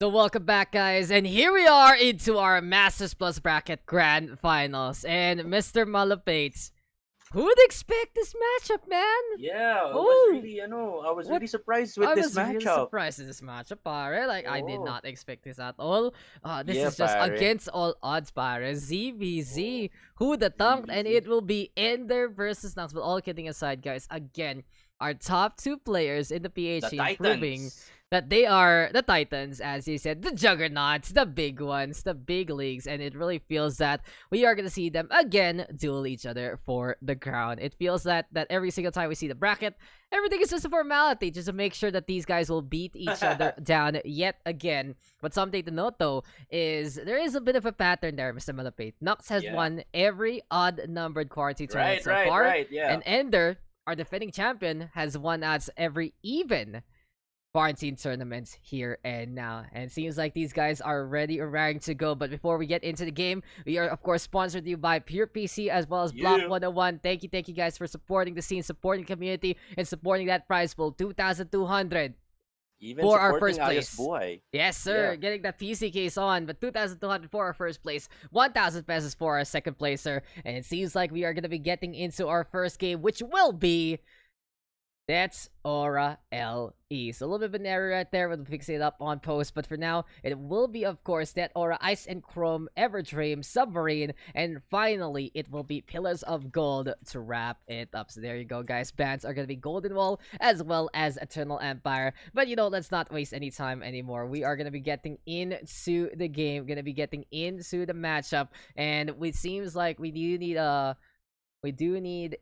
So welcome back, guys, and here we are into our Masters Plus Bracket Grand Finals. And Mr. Malupeyt, who would expect this matchup, man? Yeah, I was Oh, really, I was what? really surprised with I this was really matchup. surprised at this matchup, pare. Like, I did Oh, not expect this at all. This yeah, is just pare. against all odds, pare. Oh, ZVZ, who the thunk, and ZVZ. it will be EnDerr versus Nox. But all kidding aside, guys, again, our top two players in the PH The scene proving Titans. that they are the Titans, as you said, the juggernauts, the big ones, the big leagues, and it really feels that we are gonna see them again duel each other for the crown. It feels that every single time we see the bracket, everything is just a formality, just to make sure that these guys will beat each other down yet again. But something to note though is there is a bit of a pattern there, Mr. Malupeyt. Nux has Yeah. won every odd-numbered quarantine tournament Right, so far, yeah. and EnDerr, our defending champion, has won us every even quarantine tournaments here and now. And it seems like these guys are ready or raring to go. But before we get into the game, we are of course sponsored to you by Pure PC as well as Block Yeah. 101. Thank you guys for supporting the scene, supporting the community, and supporting that prize pool, 2,200 Even for our supporting first Ayos place. Buhay. Yes, sir. Yeah. Getting that PC case on, but 2,200 for our first place, 1,000 pesos for our second placer, and it seems like we are gonna be getting into our first game, which will be Deathaura LE. So a little bit of an error right there. We'll fix it up on post. But for now, it will be, of course, Deathaura, Ice and Chrome, Everdream, Submarine, and finally, it will be Pillars of Gold to wrap it up. So there you go, guys. Bans are going to be Golden Wall as well as Eternal Empire. But, let's not waste any time anymore. We are going to be getting into the game, going to be getting into the matchup. And it seems like we do need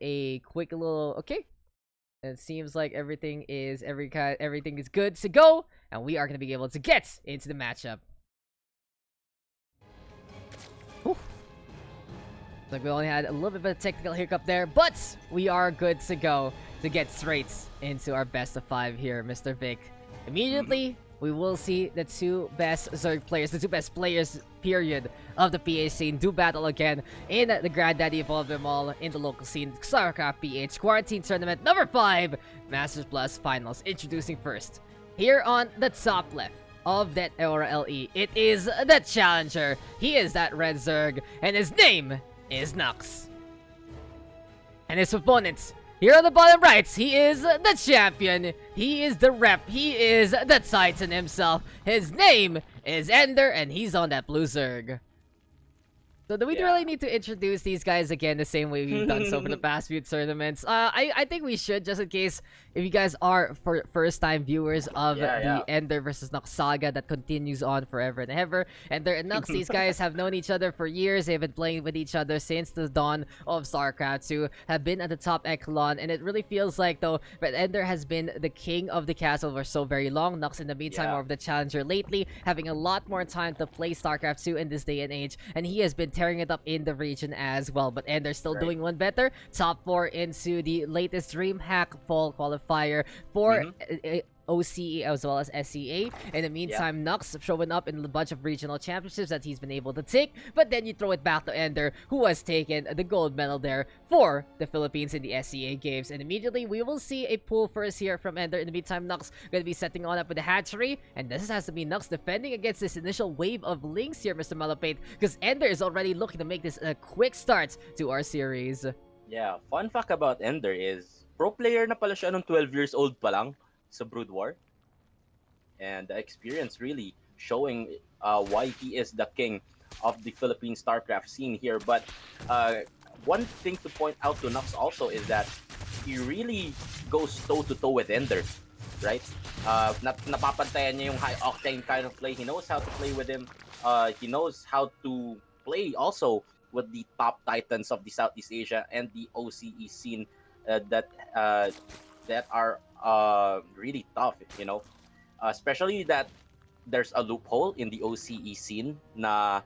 a quick little... Okay. It seems like everything is good to go, and we are gonna be able to get into the matchup. Oof. Like we only had a little bit of a technical hiccup there, but we are good to go to get straight into our best of 5 here, Mr. Vic. Immediately, we will see the two best Zerg players, the two best players, period, of the PH scene do battle again in the Granddaddy Evolve them all in the local scene. StarCraft PH Quarantine Tournament number 5, Masters Plus Finals. Introducing first, here on the top left of that Deathaura LE, it is the challenger. He is that red Zerg, and his name is Nux. And his opponent, here on the bottom right, he is the champion. He is the rep. He is the Titan himself. His name is EnDerr, and he's on that blue Zerg. So do we really need to introduce these guys again the same way we've done so for the past few tournaments? I think we should, just in case if you guys are first-time viewers of the EnDerr versus Nux saga that continues on forever and ever. EnDerr and Nux, these guys have known each other for years. They've been playing with each other since the dawn of StarCraft 2, have been at the top echelon, and it really feels like, though, that EnDerr has been the king of the castle for so very long. Nux, in the meantime, more of the challenger lately, having a lot more time to play StarCraft 2 in this day and age, and he has been tearing it up in the region as well. But EnDerr still doing one better. Top 4 into the latest DreamHack Fall qualifier for OCE as well as SCA. In the meantime, Nux showing up in a bunch of regional championships that he's been able to take. But then you throw it back to EnDerr, who has taken the gold medal there for the Philippines in the SCA games. And immediately, we will see a pull first here from EnDerr. In the meantime, Nux going to be setting on up with the hatchery. And this has to be Nux defending against this initial wave of links here, Mr. Malupeyt, because EnDerr is already looking to make this a quick start to our series. Yeah, fun fact about EnDerr is pro player na pala siya nung 12 years old pa lang sa Brood War. And the experience really showing why he is the king of the Philippine StarCraft scene here. But one thing to point out to Nux also is that he really goes toe-to-toe with EnDerr, right? Napapantayan niya yung high-octane kind of play. He knows how to play with him. He knows how to play also with the top titans of the Southeast Asia and the OCE scene that are really tough, especially that there's a loophole in the OCE scene na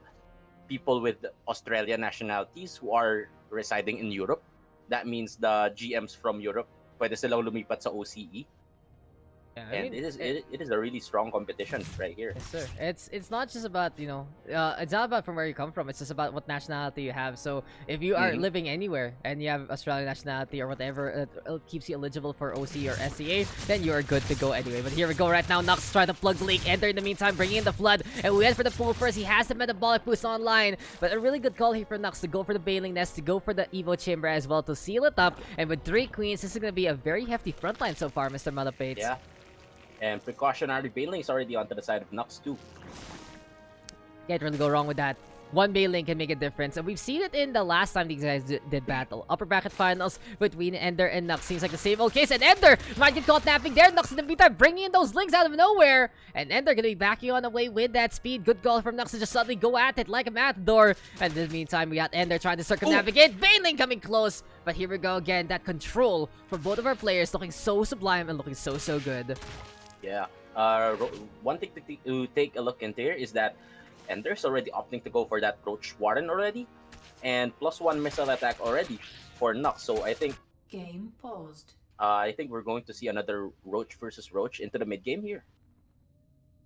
people with Australian nationalities who are residing in Europe. That means the GMs from Europe, pwede silang lumipat sa OCE. Yeah, And it is a really strong competition right here. Yes, sir. It's not just about, you know, it's not about from where you come from. It's just about what nationality you have. So if you are living anywhere and you have Australian nationality or whatever, it keeps you eligible for OC or SCA, then you are good to go anyway. But here we go right now. Nux trying to plug the leak. EnDerr in the meantime bringing in the flood, and we went for the pool first. He has the metabolic boost online, but a really good call here for Nux to go for the bailing nest, to go for the Evo chamber as well to seal it up. And with 3 queens, this is gonna be a very hefty front line so far, Mr. Malupeyt. Yeah. And precautionary bailing is already onto the side of Nux too. Can't really go wrong with that. One bailing can make a difference, and we've seen it in the last time these guys did battle. Upper bracket finals between EnDerr and Nux. Seems like the same old case, and EnDerr might get caught napping there. Nux in the meantime bringing in those links out of nowhere, and EnDerr gonna be backing on the way with that speed. Good call from Nux to just suddenly go at it like a matador. And in the meantime, we got EnDerr trying to circumnavigate. Bailing coming close, but here we go again. That control for both of our players looking so sublime and looking so good. Yeah. One thing to take a look into here is that EnDerr's already opting to go for that Roach Warren already, and +1 missile attack already for Nux. So I think Game paused. I think we're going to see another Roach versus Roach into the mid game here.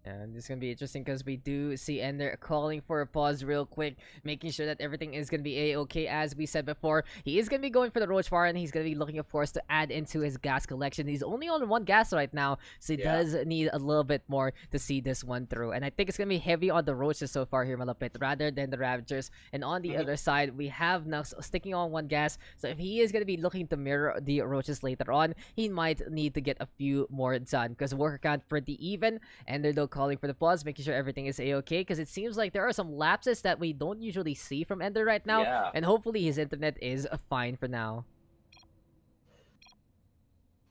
And this is going to be interesting because we do see EnDerr calling for a pause real quick, making sure that everything is going to be a-okay. As we said before, he is going to be going for the Roach Bar, and he's going to be looking, of course, to add into his gas collection. He's only on 1 gas right now, so he does need a little bit more to see this one through. And I think it's going to be heavy on the Roaches so far here, Malupeyt, rather than the Ravagers. And on the other side, we have Nux sticking on 1 gas, so if he is going to be looking to mirror the Roaches later on, he might need to get a few more done, because worker count pretty even. EnDerr, though, calling for the pause, making sure everything is a-okay, because it seems like there are some lapses that we don't usually see from EnDerr right now, and hopefully his internet is fine for now.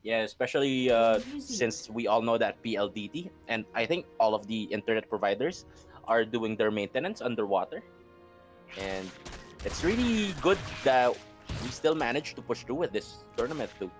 Yeah, especially since we all know that PLDT, and I think all of the internet providers are doing their maintenance underwater, and it's really good that we still managed to push through with this tournament too.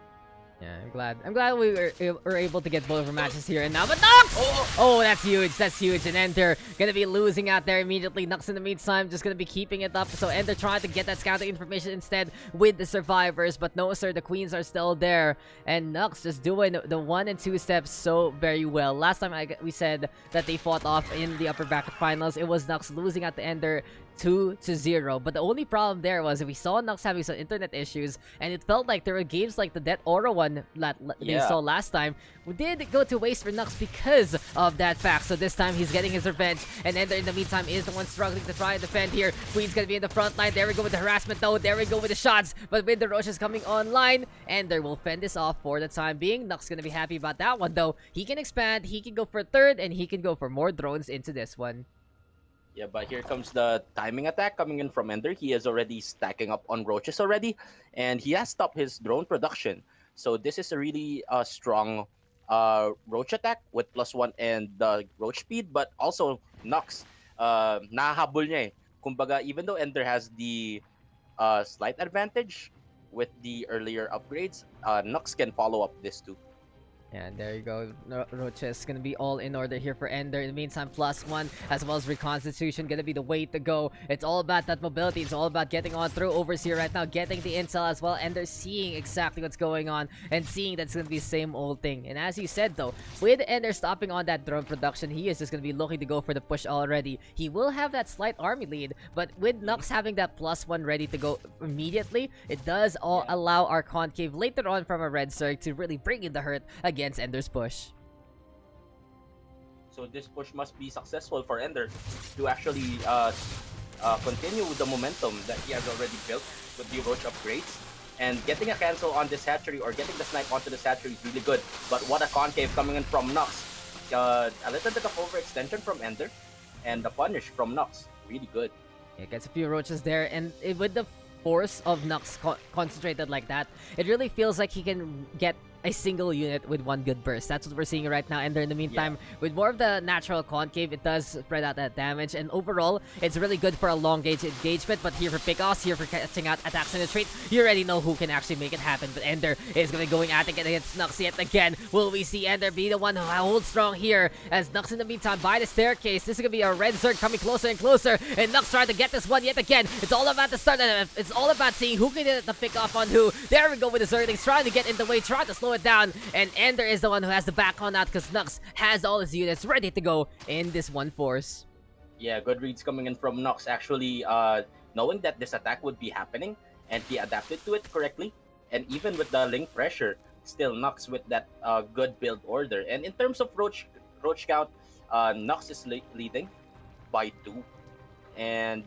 Yeah, I'm glad we were able to get both of our matches here and now. But Nux! Oh, that's huge. That's huge. And EnDerr gonna be losing out there immediately. Nux in the meantime just gonna be keeping it up. So EnDerr trying to get that scouting information instead with the survivors. But no, sir, the queens are still there. And Nux just doing the 1 and 2 steps so very well. Last time we said that they fought off in the upper bracket finals, it was Nux losing out to EnDerr 2-0. But the only problem there was we saw Nux having some internet issues, and it felt like there were games like the Deathaura one that we saw last time did go to waste for Nux because of that fact. So this time he's getting his revenge, and EnDerr in the meantime is the one struggling to try and defend here. Queen's gonna be in the front line. There we go with the harassment though. There we go with the shots, but with the Roaches coming online, EnDerr will fend this off for the time being. Nux gonna be happy about that one though. He can expand, he can go for 3rd, and he can go for more drones into this one. Yeah, but here comes the timing attack coming in from EnDerr. He is already stacking up on Roaches already, and he has stopped his drone production. So this is a really strong Roach attack with +1 and the Roach speed, but also Nux. Nahahabol niya eh. Kumbaga, even though EnDerr has the slight advantage with the earlier upgrades, Nux can follow up this too. And there you go. Roaches gonna be all in order here for EnDerr. In the meantime, +1 as well as Reconstitution gonna be the way to go. It's all about that mobility. It's all about getting on through Overseer right now, getting the intel as well. EnDerr seeing exactly what's going on and seeing that's gonna be the same old thing. And as you said though, with EnDerr stopping on that drone production, he is just gonna be looking to go for the push already. He will have that slight army lead, but with Nux having that +1 ready to go immediately, it does all allow our concave later on from a Red Cirque to really bring in the hurt against EnDerr's push. So this push must be successful for EnDerr to actually continue with the momentum that he has already built with the Roach upgrades. And getting a cancel on this hatchery or getting the snipe onto this hatchery is really good. But what a concave coming in from Nux. A little bit of overextension from EnDerr and the punish from Nux. Really good. Yeah, gets a few Roaches there, and with the force of Nux concentrated like that, it really feels like he can get a single unit with 1 good burst. That's what we're seeing right now. And in the meantime, with more of the natural concave, it does spread out that damage. And overall, it's really good for a long gauge engagement. But here for pickoffs, here for catching out attacks in the retreat, you already know who can actually make it happen. But EnDerr is going to be going at it against Nux yet again. Will we see EnDerr be the one who holds strong here? As Nux in the meantime by the staircase. This is going to be a Red Zerg coming closer and closer. And Nux trying to get this one yet again. It's all about the start. It's all about seeing who can get the pick off on who. There we go with the Zerglings trying to get in the way, trying to slow slow it down, and EnDerr is the one who has the back on out because Nux has all his units ready to go in this one force. Yeah, good reads coming in from Nox. Actually, knowing that this attack would be happening, and he adapted to it correctly. And even with the link pressure, still Nox with that good build order. And in terms of Roach count, Nox is leading by 2. And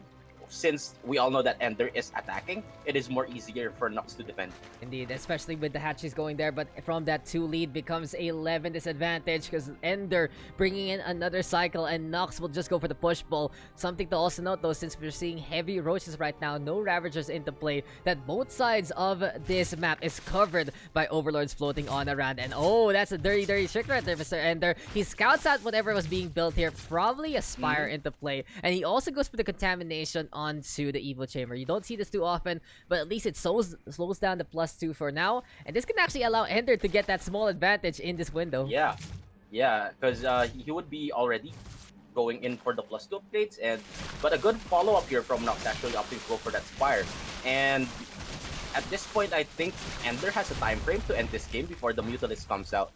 since we all know that EnDerr is attacking, it is more easier for Nox to defend. Indeed, especially with the hatches going there, but from that 2 lead becomes 11 disadvantage because EnDerr bringing in another cycle and Nox will just go for the push pull. Something to also note though, since we're seeing heavy roaches right now, no Ravagers into play, that both sides of this map is covered by Overlords floating on around. And oh, that's a dirty trick right there, Mr. EnDerr. He scouts out whatever was being built here, probably a Spire into play, and he also goes for the contamination onto the Evil Chamber. You don't see this too often, but at least it slows down the +2 for now, and this can actually allow EnDerr to get that small advantage in this window. Yeah, because he would be already going in for the +2 upgrades, but a good follow-up here from Nox, actually opting to go for that Spire. And at this point, I think EnDerr has a time frame to end this game before the Mutalist comes out.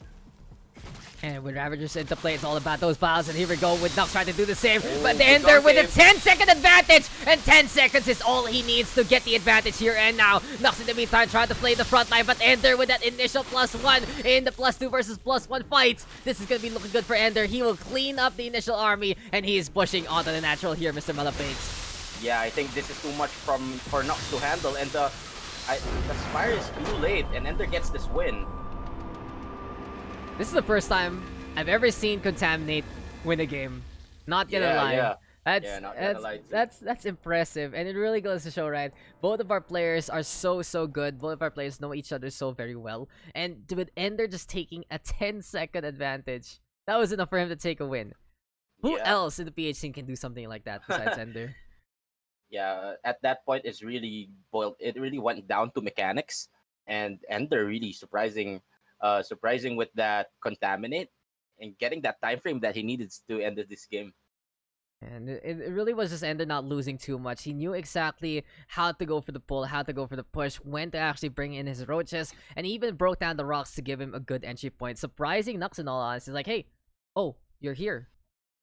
And with Ravagers into play, it's all about those piles. And here we go with Nux trying to do the same. Oh, but EnDerr with a 10-second advantage. And 10 seconds is all he needs to get the advantage here. And now, Nux in the meantime trying to play the front line. But EnDerr with that initial +1 in the +2 versus +1 fight. This is going to be looking good for EnDerr. He will clean up the initial army. And he is pushing onto the natural here, Mr. Malupeyt. Yeah, I think this is too much for Nox to handle. And the Spire is too late. And EnDerr gets this win. This is the first time I've ever seen Contaminate win a game. Not gonna lie. Yeah. That's impressive, and it really goes to show, right? Both of our players are so good. Both of our players know each other so very well, and with EnDerr just taking a 10-second advantage, that was enough for him to take a win. Who else in the PH team can do something like that besides EnDerr? Yeah, at that point, it really went down to mechanics, and EnDerr really surprising with that Contaminate and getting that time frame that he needed to end this game. And it really was just EnDerr not losing too much. He knew exactly how to go for the pull, how to go for the push, when to actually bring in his roaches, and he even broke down the rocks to give him a good entry point. Surprising Nux in all honesty. Like, hey, oh, you're here.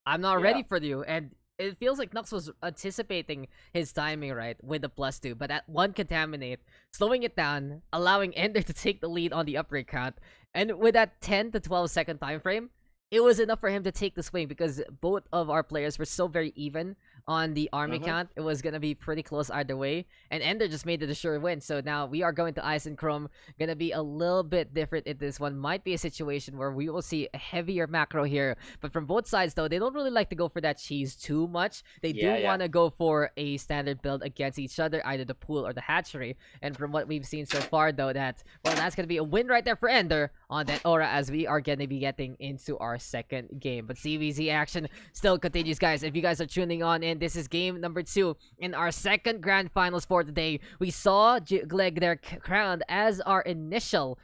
I'm not ready for you. And it feels like Nux was anticipating his timing right with the +2, but at one Contaminate, slowing it down, allowing EnDerr to take the lead on the upgrade count, and with that 10 to 12 second time frame, it was enough for him to take the swing because both of our players were so very even on the army count. It was gonna be pretty close either way, and EnDerr just made it a sure win. So now we are going to Ice and Chrome. Gonna be a little bit different in this one. Might be a situation where we will see a heavier macro here, but from both sides though, they don't really like to go for that cheese too much. They do want to go for a standard build against each other, either the pool or the hatchery. And from what we've seen so far though, that's gonna be a win right there for EnDerr on that aura, as we are gonna be getting into our second game. But CVZ action still continues, guys. If you guys are tuning on in, this is game number 2 in our second grand finals for today. We saw Gleg there crowned as our initial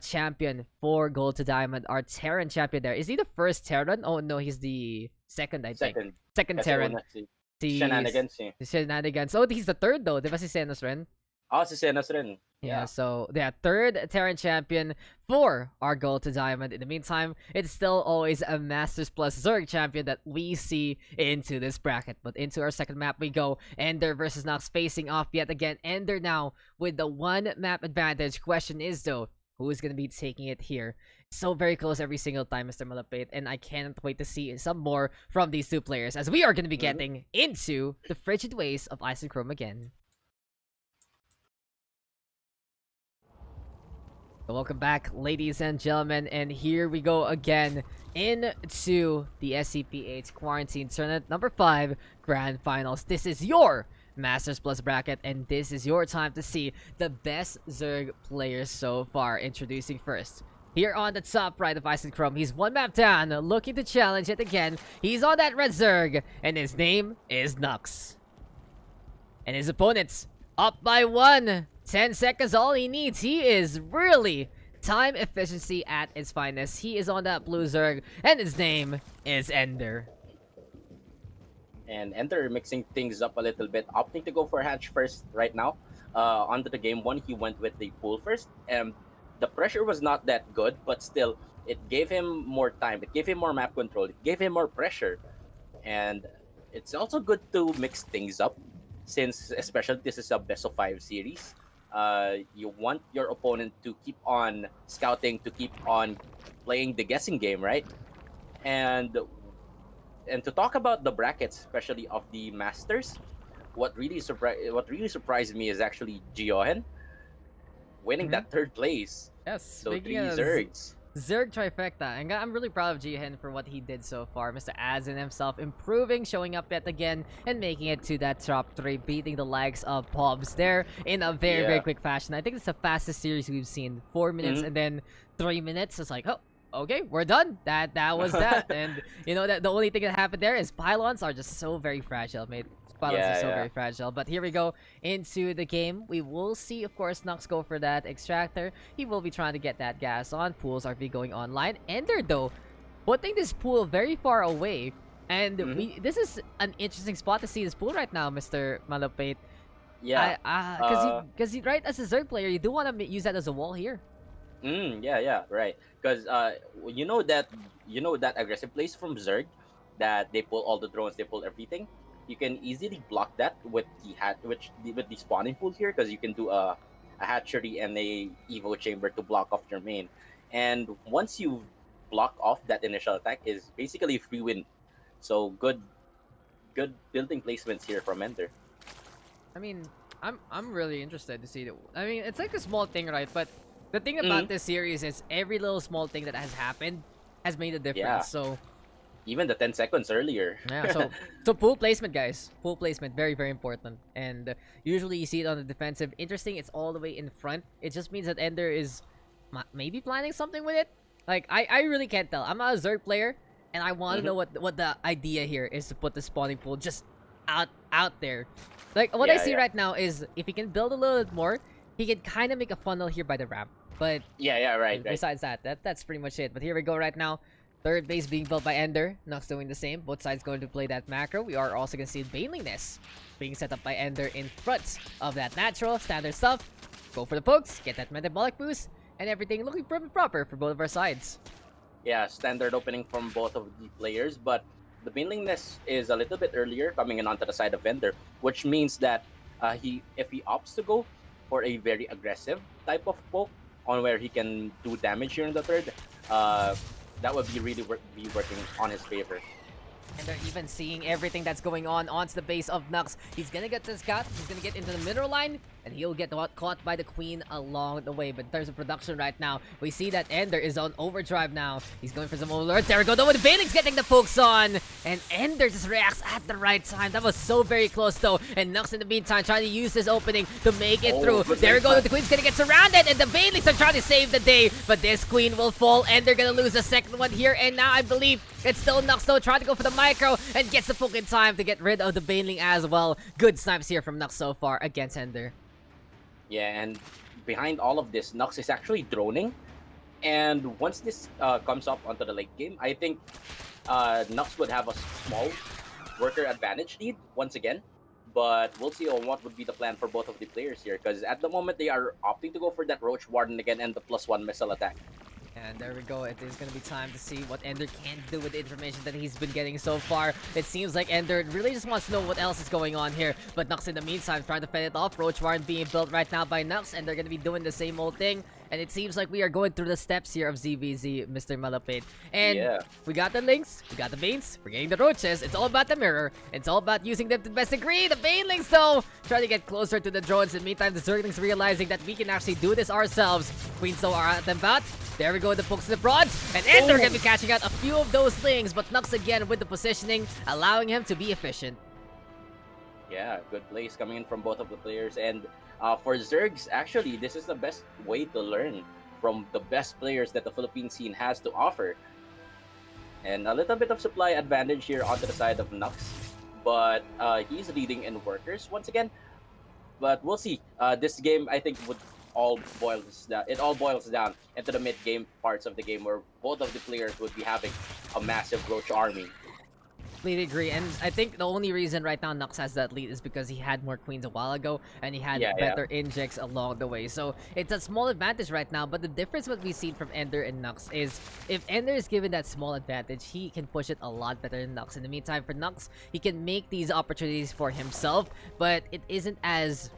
champion for Gold to Diamond, our Terran champion there. Is he the first Terran? Oh no, he's the second, I think. Second Terran. Shenanigans. Shenanigans. Oh, he's the third though. Di ba si Senos rin? Oh, si Senos rin. Yeah, so the third Terran champion for our Gold to Diamond. In the meantime, it's still always a Masters plus Zerg champion that we see into this bracket. But into our second map we go. EnDerr versus Nox facing off yet again. EnDerr now with the 1 map advantage. Question is though, who is going to be taking it here? So very close every single time, Mr. Malupeyt, and I can't wait to see some more from these two players as we are going to be getting into the frigid ways of Ice and Chrome again. Welcome back, ladies and gentlemen, and here we go again into the SCPH Quarantine Tournament number 5 Grand Finals. This is your Masters Plus bracket, and this is your time to see the best Zerg players so far. Introducing first, here on the top right of Ice and Chrome, he's 1 map down, looking to challenge it again. He's on that red Zerg, and his name is Nux. And his opponents up by 1. 10 seconds all he needs. He is really time efficiency at its finest. He is on that blue Zerg, and his name is EnDerr. And EnDerr mixing things up a little bit, opting to go for hatch first right now. Onto the game 1, he went with the pool first, and The pressure was not that good, but still, it gave him more time. It gave him more map control. It gave him more pressure. And it's also good to mix things up, since especially this is a best of 5 series. You want your opponent to keep on scouting, to keep on playing the guessing game, right? And to talk about the brackets, especially of the Masters, what really surprised me is actually Giohen winning Mhm. that third place. Yes, So speaking 3 of Zergs. Zerg trifecta, and I'm really proud of Jihin for what he did so far. Mr. Azin himself improving, showing up yet again, and making it to that top 3, beating the likes of Pobs there in a very, very Yeah. quick fashion. I think it's the fastest series we've seen. 4 minutes Mhm. and then 3 minutes. It's like, oh, okay, we're done. That was that. And you know that the only thing that happened there is pylons are just so very fragile, mate. Pylons are Yeah, so yeah. very fragile. But here we go into the game. We will see, of course, Nux go for that extractor. He will be trying to get that gas on. Pools are be going online. EnDerr, though, putting this pool very far away. And Mhm. this is an interesting spot to see this pool right now, Mr. Malupeyt. Yeah. Because right, as a Zerg player, you do want to use that as a wall here. Yeah, right. Because you know that aggressive plays from Zerg, that they pull all the drones, they pull everything. You can easily block that with with the spawning pool here, because you can do a hatchery and a evo chamber to block off your main. And once you block off that initial attack, is basically free win. So good building placements here from EnDerr. I mean, I'm really interested to see that. I mean, it's like a small thing, right? But the thing about Mm, this series is every little small thing that has happened has made a yeah, difference. So even the 10 seconds earlier. yeah, so pool placement, guys. Pool placement, very very important. And usually you see it on the defensive. Interesting, it's all the way in front. It just means that EnDerr is maybe planning something with it. Like I really can't tell. I'm not a Zerg player, and I want to know Mhm. what the idea here is to put the spawning pool just out there. Like what I Yeah, see yeah. right now is if he can build a little bit more, he can kind of make a funnel here by the ramp. But Yeah, right, right. besides that's pretty much it. But here we go right now. Third base being built by EnDerr. Nux doing the same. Both sides going to play that macro. We are also going to see Baneliness being set up by EnDerr in front of that natural standard stuff. Go for the pokes, get that metabolic boost, and everything looking prim and proper for both of our sides. Yeah, standard opening from both of the players, but the mainliness is a little bit earlier coming in onto the side of EnDerr, which means that if he opts to go for a very aggressive type of poke on where he can do damage here in the third, uh, that would be really be working on his favor. And they're even seeing everything that's going on onto the base of Nux. He's gonna get this cut, he's gonna get into the middle line, and he'll get caught by the Queen along the way. But in terms of production right now, we see that EnDerr is on overdrive now. He's going for some alerts. There we go, though, with Valix getting the pokes on. And EnDerr just reacts at the right time. That was so very close, though. And Nux, in the meantime, trying to use this opening to make it through. Good There we go, time. the Queen's gonna get surrounded, and the Valix are trying to save the day. But this Queen will fall, and they're gonna lose the second one here. And now I believe it's still Nux, though, trying to go for the micro and gets the poke in time to get rid of the Baneling as well. Good snipes here from Nux so far against EnDerr. Yeah, and behind all of this, Nux is actually droning. And once this comes up onto the late game, I think Nux would have a small worker advantage lead once again. But we'll see on what would be the plan for both of the players here, because at the moment they are opting to go for that Roach Warden again and the +1 missile attack. And there we go. It is going to be time to see what EnDerr can do with the information that he's been getting so far. It seems like EnDerr really just wants to know what else is going on here. But Nux in the meantime trying to fend it off. Roach Warren being built right now by Nux, and they're going to be doing the same old thing. And it seems like we are going through the steps here of ZVZ, Mr. Malupeyt. And Yeah. we got the links, we got the Banes, we're getting the Roaches. It's all about the mirror. It's all about using them to the best degree. The Banelings, though, trying to get closer to the drones. In the meantime, the Zerglings realizing that we can actually do this ourselves. Queens, though, are at them bat. There we go, the pokes to the broads. And EnDerr gonna be catching out a few of those things. But Nux again with the positioning, allowing him to be efficient. Yeah, good plays coming in from both of the players. And for Zergs, actually, this is the best way to learn from the best players that the Philippine scene has to offer. And a little bit of supply advantage here onto the side of Nux. But he's leading in workers once again. But we'll see. This game, I think, it all boils down into the mid-game parts of the game, where both of the players would be having a massive Roach army. completely agree. And I think the only reason right now Nux has that lead is because he had more queens a while ago and he had better injects along the way. So it's a small advantage right now. But the difference what we've seen from EnDerr and Nux is if EnDerr is given that small advantage, he can push it a lot better than Nux. In the meantime, for Nux, he can make these opportunities for himself, but it isn't as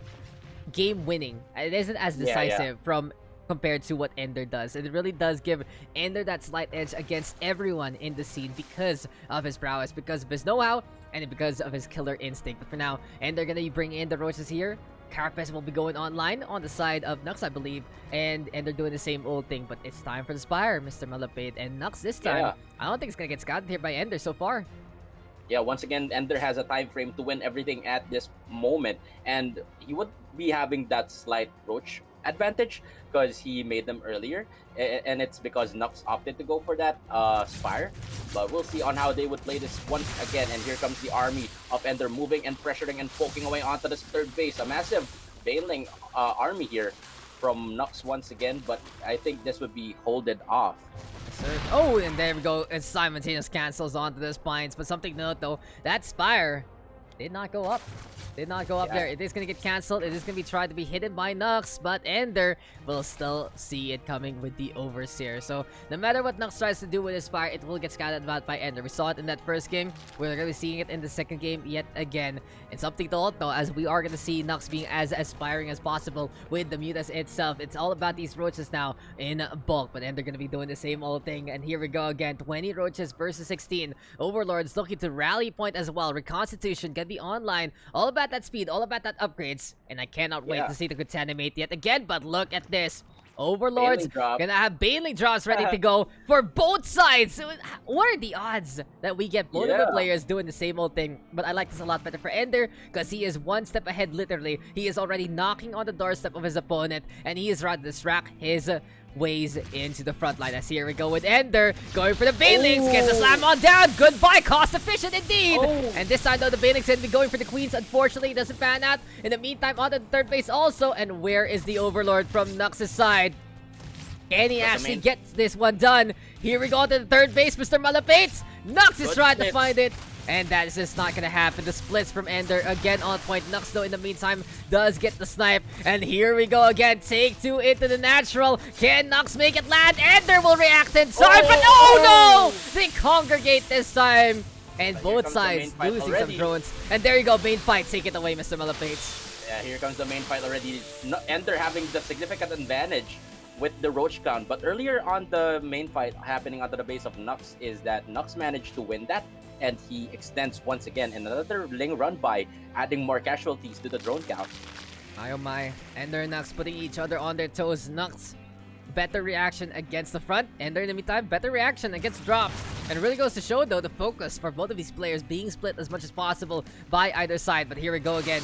game winning. It isn't as decisive from compared to what EnDerr does. And it really does give EnDerr that slight edge against everyone in the scene because of his prowess, because of his know-how, and because of his killer instinct. But for now, EnDerr gonna be bringing in the roaches here. Carapace will be going online on the side of Nux, I believe, and EnDerr doing the same old thing. But it's time for the Spire, Mr. Malupeyt, and Nux this time. I don't think it's gonna get scouted here by EnDerr so far. Yeah, once again, EnDerr has a time frame to win everything at this moment, and he would be having that slight roach advantage because he made them earlier, and it's because Nux opted to go for that Spire. But we'll see on how they would play this once again. And here comes the army of EnDerr moving and pressuring and poking away onto this third base. A massive bailing army here from Nux once again, but I think this would be holded off. Oh, and there we go. It's simultaneous cancels onto the spines. But something to note though, that Spire did not go up. Did not go up there. It is going to get cancelled. It is going to be tried to be hidden by Nux, but EnDerr will still see it coming with the Overseer. So no matter what Nux tries to do with his Spire, it will get scattered about by EnDerr. We saw it in that first game. We're going to be seeing it in the second game yet again. And something to note though, as we are going to see Nux being as aspiring as possible with the Mutas itself. It's all about these roaches now in bulk, but EnDerr going to be doing the same old thing. And here we go again. 20 roaches versus 16. Overlords looking to rally point as well. Reconstitution can be online. All about that speed, all about that upgrades, and I cannot wait to see the Contaminate yet again. But look at this, Overlords gonna have Bailing drops ready to go for both sides. So what are the odds that we get both of the players doing the same old thing? But I like this a lot better for EnDerr because he is one step ahead. Literally, he is already knocking on the doorstep of his opponent, and he is ready to distract his ways into the front line. As here we go with EnDerr going for the Bailings, gets the slam on down. Goodbye, cost efficient indeed. And this time though, the Bailings gonna be going for the Queens. Unfortunately, it doesn't pan out. In the meantime, on the third base also. And where is the Overlord from Nux's side? Can he actually get this one done? Here we go to the third base, Mr. Malupeyt. Nux is trying to find it. And that is just not gonna happen. The splits from EnDerr again on point. Nux though in the meantime does get the snipe. And here we go again. Take two into the natural. Can Nux make it land? EnDerr will react in time. But oh no! They congregate this time. And both sides losing some drones. And there you go, main fight. Take it away, Mr. Malupeyt. Yeah, here comes the main fight already. EnDerr having the significant advantage with the roach count. But earlier on the main fight happening onto the base of Nux is that Nux managed to win that. And he extends once again in another Ling run by, adding more casualties to the drone count. My oh my. EnDerr and Nux putting each other on their toes. Nux, better reaction against the front. EnDerr in the meantime, better reaction against drops. And it really goes to show though the focus for both of these players being split as much as possible by either side. But here we go again.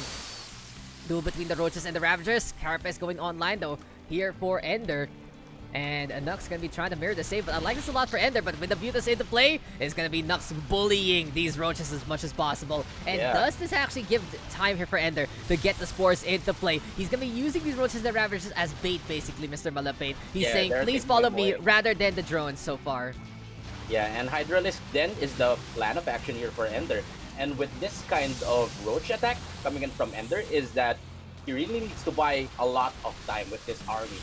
Duel between the Roaches and the Ravagers. Carapace going online though here for EnDerr. And Nux gonna be trying to mirror the save, but I like this a lot for EnDerr. But with the Mutas into play, it's gonna be Nux bullying these roaches as much as possible. And does this actually give time here for EnDerr to get the spores into play? He's gonna be using these roaches and Ravagers as bait, basically, Mr. Malupeyt. He's saying, please follow me rather than the drones so far. Yeah, and Hydralisk then is the plan of action here for EnDerr. And with this kind of roach attack coming in from EnDerr is that he really needs to buy a lot of time with this army.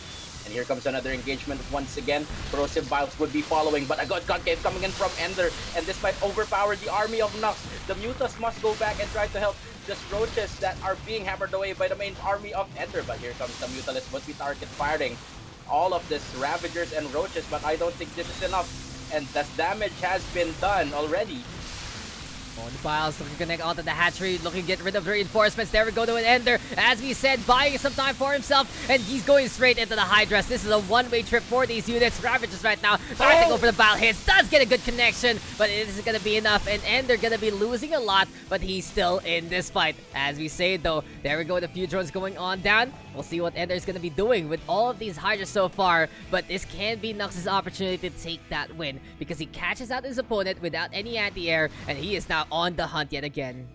And here comes another engagement once again. Corrosive Vials would be following, but a good concave coming in from EnDerr. And this might overpower the army of Nux. The Mutas must go back and try to help the roaches that are being hammered away by the main army of EnDerr. But here comes the Mutalist, would be target firing all of this Ravagers and Roaches, but I don't think this is enough. And the damage has been done already. On the Files looking to connect onto the hatchery, looking to get rid of the reinforcements. There we go to an EnDerr. As we said, buying some time for himself, and he's going straight into the Hydras. This is a one-way trip for these units. Ravagers right now trying to go for the battle hits. Does get a good connection, but it isn't going to be enough. And EnDerr going to be losing a lot, but he's still in this fight. As we say though, there we go, the few drones going on down. We'll see what EnDerr is going to be doing with all of these Hydras so far, but this can be Nux's opportunity to take that win because he catches out his opponent without any anti-air, and he is now on the hunt yet again.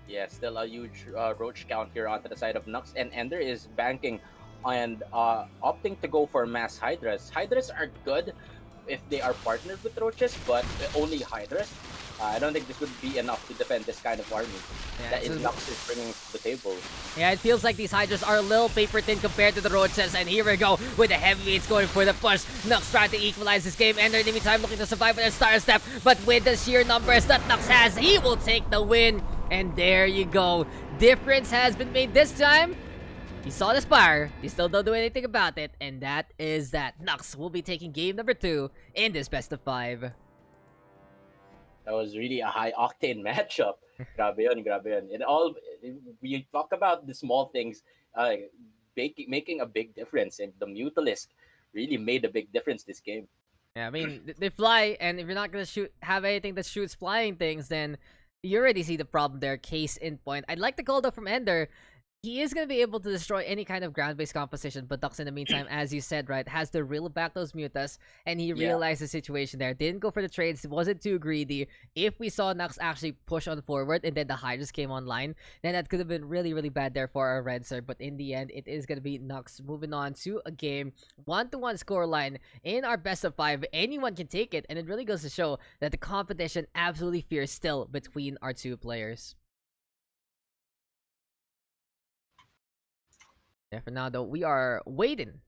Yeah, still a huge roach count here onto the side of Nux, and EnDerr is banking and opting to go for mass Hydras. Hydras are good if they are partnered with roaches, but only hydras. I don't think this would be enough to defend this kind of army that Nox is bringing to the table. Yeah, it feels like these hydras are a little paper thin compared to the roaches, and here we go with the heavyweights going for the push. Nox trying to equalize this game, and in the meantime looking to survive with a star step, but with the sheer numbers that Nox has, he will take the win. And there you go. Difference has been made this time. He saw the Spire, he still don't do anything about it, and that is that. Nox will be taking game number 2 in this best of 5. That was really a high-octane matchup. Grabe yun, grabe yun. We talk about the small things making a big difference, and the Mutalisk really made a big difference this game. Yeah, I mean, they fly, and if you're not gonna have anything that shoots flying things, then you already see the problem there. Case in point. I'd like to call though from EnDerr. He is going to be able to destroy any kind of ground-based composition, but Daks in the meantime, as you said, right, has to reel back those mutas, and he realized the situation there. Didn't go for the trades, wasn't too greedy. If we saw Nox actually push on forward, and then the Hydras came online, then that could have been really, really bad there for our Red Sir, but in the end, it is going to be Nox moving on to a game, 1-1 scoreline in our best of 5. Anyone can take it, and it really goes to show that the competition absolutely fierce still between our two players. Yeah, for now though, we are waiting.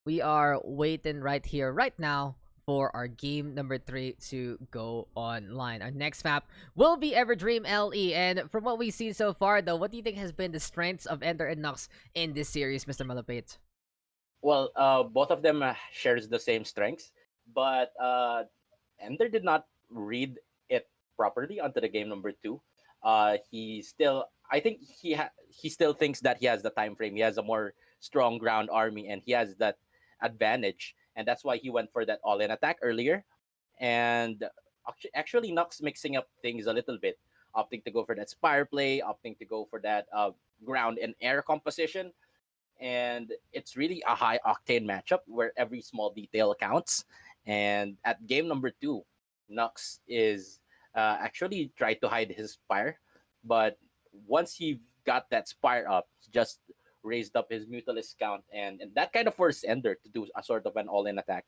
We are waiting right here, right now, for our game number 3 to go online. Our next map will be Everdream LE. And from what we've seen so far though, what do you think has been the strengths of EnDerr and Nox in this series, Mr. Malupeyt? Well, both of them shares the same strengths, but EnDerr did not read it properly onto the game number 2. I think he still thinks that he has the time frame. He has a more strong ground army, and he has that advantage, and that's why he went for that all-in attack earlier. And actually, Nox mixing up things a little bit, opting to go for that Spire play, opting to go for that ground and air composition, and it's really a high octane matchup where every small detail counts. And at game number 2, Nox is actually tried to hide his Spire, but once he got that Spire up, he just raised up his Mutalisk count, and that kind of forced EnDerr to do a sort of an all-in attack.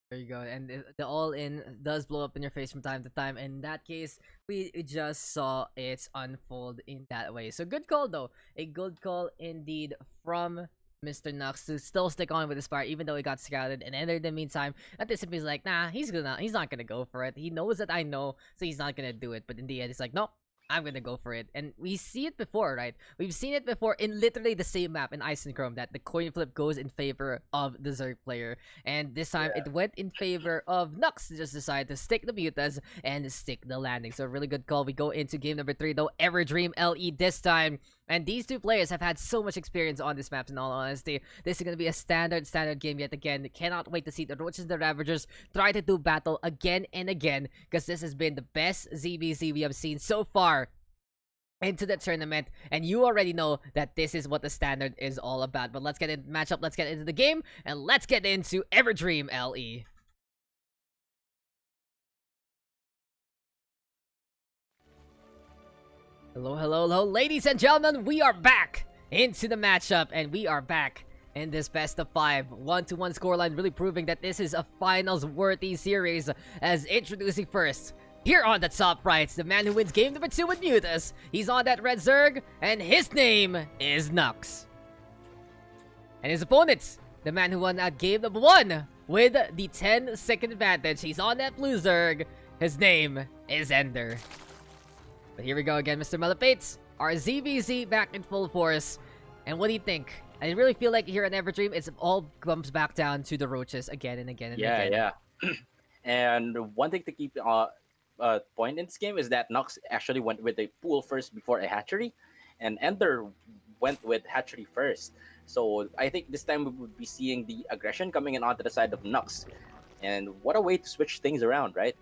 There you go, and the all-in does blow up in your face from time to time. In that case, we just saw it unfold in that way. So good call though, a good call indeed from Mr. Nox to still stick on with the Spire even though he got scouted. And EnDerr in the meantime anticipates like, nah, he's not gonna go for it. He knows that I know, so he's not gonna do it. But in the end, he's like, nope, I'm gonna go for it. And we see it before, right? We've seen it before in literally the same map in Ice and Chrome, that the coin flip goes in favor of the Zerg player. And this time it went in favor of Nox to just decide to stick the mutas and stick the landing. So a really good call. We go into game number 3 though, Everdream LE this time. And these two players have had so much experience on this map, in all honesty. This is going to be a standard game yet again. Cannot wait to see the Roaches and the Ravagers try to do battle again and again, because this has been the best ZBZ we have seen so far into the tournament, and you already know that this is what the standard is all about. But let's get into the matchup, let's get into the game, and let's get into Everdream LE. Hello, ladies and gentlemen, we are back into the matchup, and we are back in this best of 5 1-1 scoreline, really proving that this is a finals worthy series. As introducing first, here on the top right, the man who wins game number 2 with Mutas. He's on that red Zerg, and his name is Nox. And his opponent, the man who won at game number 1 with the 10-second advantage. He's on that blue Zerg. His name is EnDerr. But here we go again, Mr. Malupeyt. Our ZVZ back in full force. And what do you think? I really feel like here at Everdream, it all comes back down to the Roaches again and again and again. Yeah. And one thing to keep point in this game is that Nox actually went with a pool first before a hatchery, and EnDerr went with hatchery first. So I think this time we would be seeing the aggression coming in onto the side of Nox. And what a way to switch things around, right?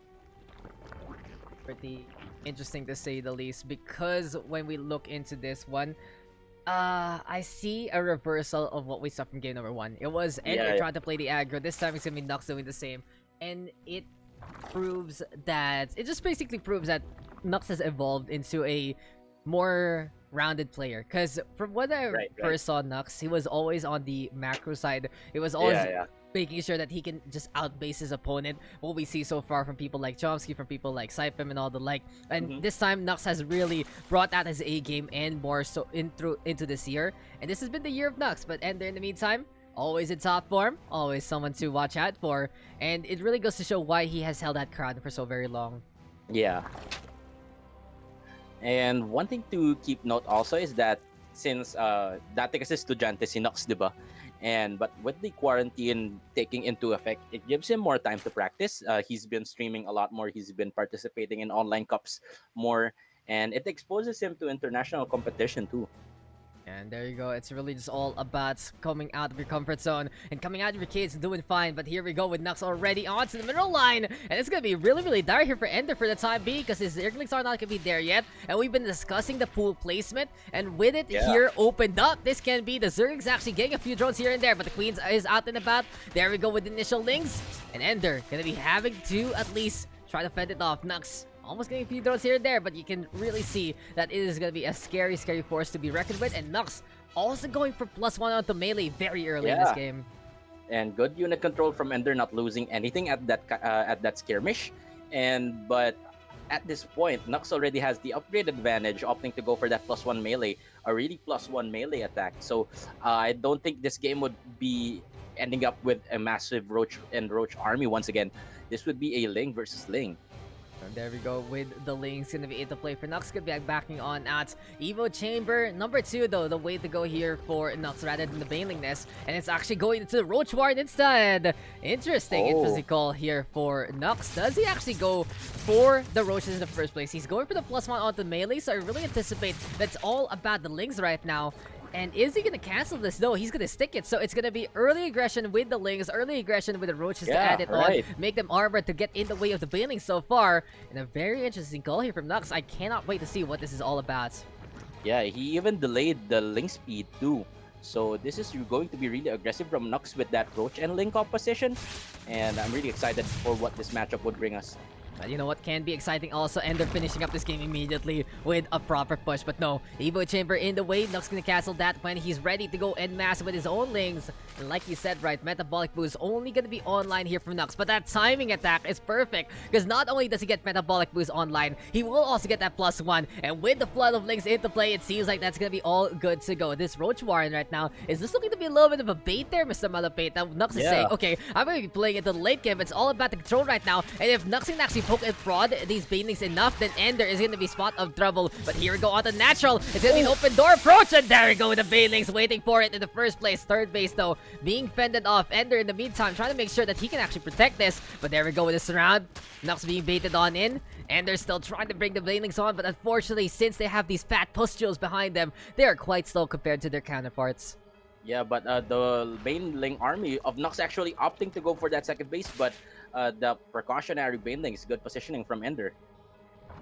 Pretty interesting to say the least, because when we look into this one, I see a reversal of what we saw from game number 1. It was EnDerr trying to play the aggro. This time it's gonna be Nox doing the same, and it just basically proves that Nox has evolved into a more rounded player. Because from when I Right. first saw Nux, he was always on the macro side. It was always Yeah. making sure that he can just outbase his opponent. What we see so far from people like Chomsky, from people like Saipem and all the like. And this time, Nux has really brought out his A game and more so into this year. And this has been the year of Nux. But EnDerr, in the meantime, always in top form, always someone to watch out for. And it really goes to show why he has held that crown for so very long. Yeah. And one thing to keep note also is that since dati kasi estudyante si Nox, di ba? But with the quarantine taking into effect, it gives him more time to practice. He's been streaming a lot more. He's been participating in online cups more, and it exposes him to international competition too. And there you go. It's really just all about coming out of your comfort zone and coming out of your cage and doing fine. But here we go with Nux already onto the middle line. And it's going to be really, really dire here for EnDerr for the time being because his Zerglings are not going to be there yet. And we've been discussing the pool placement. And with it here opened up, this can be the Zerglings actually getting a few drones here and there. But the Queens is out and about. There we go with the initial links. And EnDerr going to be having to at least try to fend it off. Nux almost getting a few drones here and there, but you can really see that it is going to be a scary, scary force to be reckoned with. And Nux also going for +1 onto melee very early in this game. And good unit control from EnDerr, not losing anything at that skirmish. But at this point, Nux already has the upgrade advantage, opting to go for that +1 melee, a really +1 melee attack. So I don't think this game would be ending up with a massive Roach army once again. This would be a Ling versus Ling. And there we go with the links gonna be into play for Nux. Gonna be backing on at Evo Chamber. Number 2 though, the way to go here for Nux rather than the Baneling Nest. And it's actually going into the Roach Warren instead. Interesting call here for Nux. Does he actually go for the Roaches in the first place? He's going for the +1 onto melee, so I really anticipate that's all about the links right now. And is he going to cancel this? No, he's going to stick it. So it's going to be early aggression with the Lings, early aggression with the Roaches to add it on, make them armored to get in the way of the Baneling so far. And a very interesting call here from Nux. I cannot wait to see what this is all about. Yeah, he even delayed the Ling speed too. So this is going to be really aggressive from Nux with that Roach and Ling composition. And I'm really excited for what this matchup would bring us. You know what can be exciting also, EnDerr finishing up this game immediately with a proper push. But no, Evo Chamber in the way. Nux gonna cancel that when he's ready to go en masse with his own Lings. And like you said, right, Metabolic Boost only gonna be online here from Nux. But that timing attack is perfect because not only does he get Metabolic Boost online, he will also get that +1. And with the flood of Lings into play, it seems like that's gonna be all good to go. This Roach Warren right now, is this looking to be a little bit of a bait there, Mr. Malupeyt? Now Nux is saying, okay, I'm gonna be playing into the late game. It's all about the control right now. And if Nux can actually poke and prod these Banelings enough, then EnDerr is going to be spot of trouble. But here we go on the natural. It's going to be an open door approach, and there we go with the Banelings waiting for it in the first place. Third base though, being fended off. EnDerr in the meantime trying to make sure that he can actually protect this. But there we go with the surround. Nux being baited on in. EnDerr still trying to bring the Banelings on, but unfortunately, since they have these fat pustules behind them, they are quite slow compared to their counterparts. Yeah, but the Baneling army of Nux actually opting to go for that second base, but the precautionary Banelings, good positioning from EnDerr.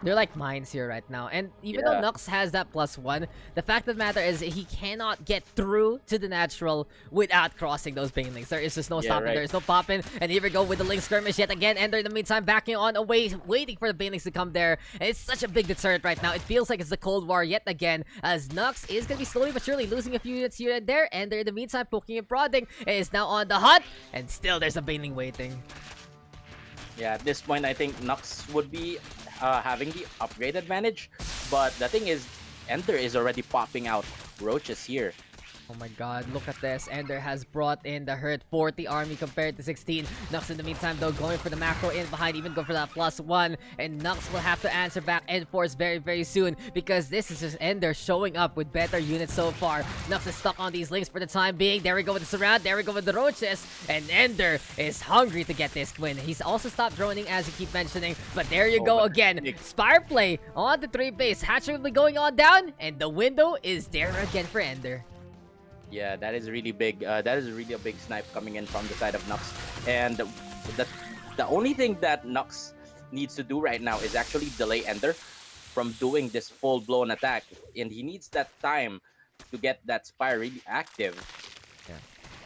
They're like mines here right now. And even though Nux has that +1, the fact of the matter is he cannot get through to the natural without crossing those Banelings. There is just no stopping. There is no popping. And here we go with the Link skirmish yet again. EnDerr in the meantime backing on away, waiting for the Banelings to come there. And it's such a big deterrent right now. It feels like it's the Cold War yet again, as Nux is going to be slowly but surely losing a few units here and there. EnDerr in the meantime poking and prodding, and is now on the hunt. And still there's a Baneling waiting. Yeah, at this point, I think Nux would be having the upgrade advantage. But the thing is, EnDerr is already popping out Roaches here. Oh my god, look at this. EnDerr has brought in the hurt 40 army compared to 16. Nux in the meantime though going for the macro in behind, even go for that +1. And Nux will have to answer back Enforce very, very soon because this is just EnDerr showing up with better units so far. Nux is stuck on these links for the time being. There we go with the surround, there we go with the Roaches. And EnDerr is hungry to get this win. He's also stopped droning as you keep mentioning. But there you go again. Spire play on the 3 base. Hatchery will be going on down. And the window is there again for EnDerr. Yeah, that is really big. That is really a big snipe coming in from the side of Nux. And the only thing that Nux needs to do right now is actually delay EnDerr from doing this full-blown attack. And he needs that time to get that Spire really active.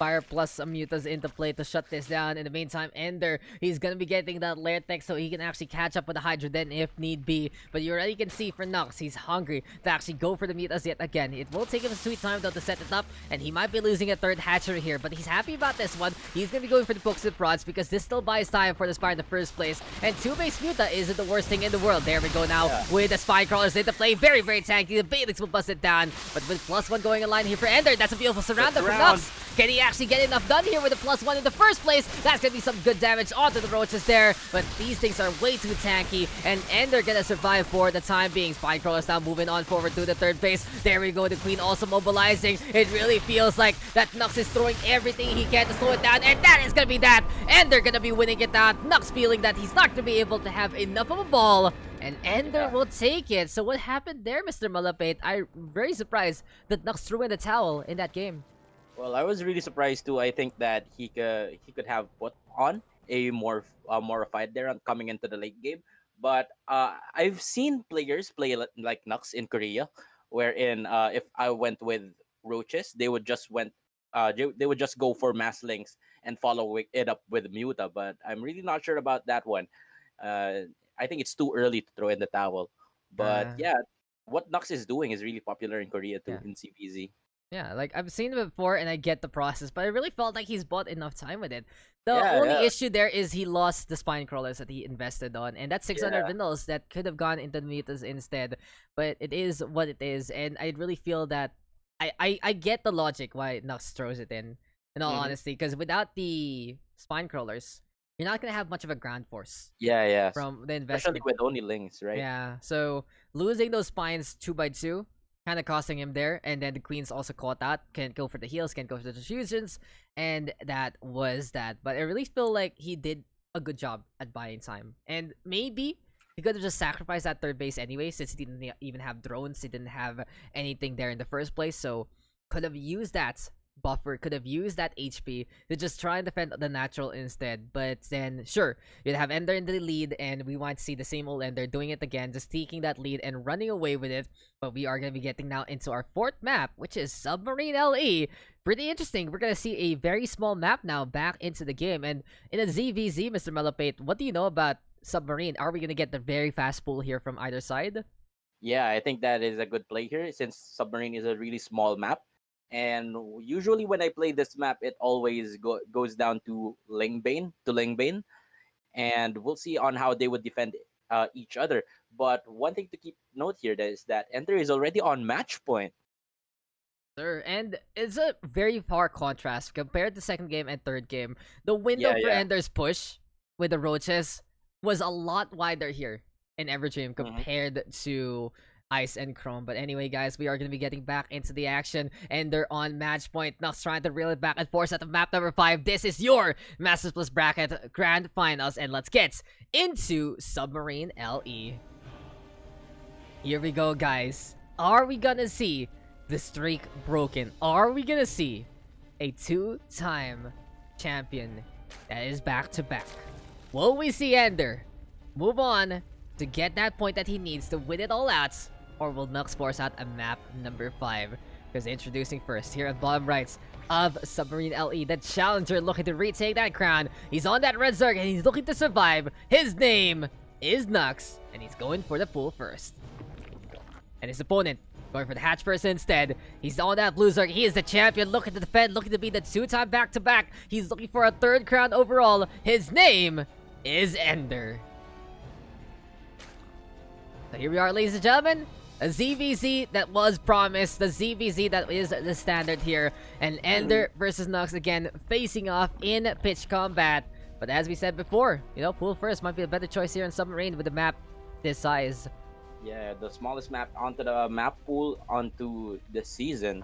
Fire plus some mutas into play to shut this down. In the meantime, EnDerr, he's gonna be getting that lair tech so he can actually catch up with the Hydra Den if need be. But you already can see for Nux, he's hungry to actually go for the mutas yet again. It will take him a sweet time though to set it up, and he might be losing a third hatchery here, but he's happy about this one. He's gonna be going for the pokes and prods because this still buys time for the Spire in the first place. And 2-base muta isn't the worst thing in the world. There we go now with the Spine Crawlers into play. Very, very tanky. The Balix will bust it down, but with +1 going in line here for EnDerr, that's a beautiful surrounder for Nux. Can he actually get enough done here with a +1 in the first place? That's gonna be some good damage onto the roaches there, but these things are way too tanky, and EnDerr gonna survive for the time being. Spine Crawlers now moving on forward to the third base. There we go, the Queen also mobilizing. It really feels like that Nux is throwing everything he can to slow it down, and that is gonna be that. EnDerr gonna be winning it down. Nux feeling that he's not gonna be able to have enough of a ball, and EnDerr will take it. So what happened there, Mr. Malupeyt? I'm very surprised that Nux threw in the towel in that game. Well, I was really surprised too. I think that he could have put on a more fight there coming into the late game. But I've seen players play like Nux in Korea, wherein if I went with roaches, they would just they would just go for mass links and follow it up with Muta. But I'm really not sure about that one. I think it's too early to throw in the towel. But yeah, what Nux is doing is really popular in Korea too, in CPZ. Yeah, like I've seen it before and I get the process, but I really felt like he's bought enough time with it. The only issue there is he lost the Spine Crawlers that he invested on, and that's 600 Vindals that could have gone into the mutas instead. But it is what it is, and I really feel that I get the logic why Nux throws it in all honesty, because without the Spine Crawlers, you're not gonna have much of a ground force. Yeah. From the investment. Especially with only links, right? Yeah, so losing those spines 2x2 kind of costing him there, and then the Queens also caught that. Can't go for the heals, can't go for the diffusions, and that was that. But I really feel like he did a good job at buying time, and maybe he could have just sacrificed that third base anyway, since he didn't even have drones, he didn't have anything there in the first place, so could have used that buffer, could have used that HP to just try and defend the natural instead. But then sure, you'd have EnDerr in the lead, and we want to see the same old EnDerr doing it again, just taking that lead and running away with it. But we are going to be getting now into our fourth map, which is Submarine LE. Pretty interesting. We're going to see a very small map now back into the game, and in a ZVZ, Mr. Malupeyt, what do you know about Submarine? Are we going to get the very fast pull here from either side? Yeah, I think that is a good play here, since Submarine is a really small map. And usually when I play this map, it always goes down to Lingbane, and we'll see on how they would defend each other. But one thing to keep note here is that EnDerr is already on match point. Sure, and it's a very far contrast compared to second game and third game. The window for EnDerr's push with the roaches was a lot wider here in Everdream compared to Ice and Chrome. But anyway, guys, we are going to be getting back into the action, and they're on match point. Nux trying to reel it back and forth at map number 5. This is your Masters Plus Bracket Grand Finals, and let's get into Submarine LE. Here we go, guys. Are we gonna see the streak broken? Are we gonna see a 2-time champion that is back-to-back? Will we see EnDerr move on to get that point that he needs to win it all out? Or will Nux force out a map number 5? Because introducing first here at bottom right of Submarine LE, the challenger looking to retake that crown. He's on that red Zerg and he's looking to survive. His name is Nux, and he's going for the pull first. And his opponent going for the hatch first instead. He's on that blue Zerg. He is the champion, looking to defend, looking to be the 2-time back-to-back. He's looking for a 3rd crown overall. His name is EnDerr. So here we are, ladies and gentlemen. A ZVZ that was promised, the ZVZ that is the standard here, and EnDerr versus Nux again facing off in pitch combat. But as we said before, pool first might be a better choice here in Submarine with a map this size. Yeah, the smallest map onto the map pool onto the season.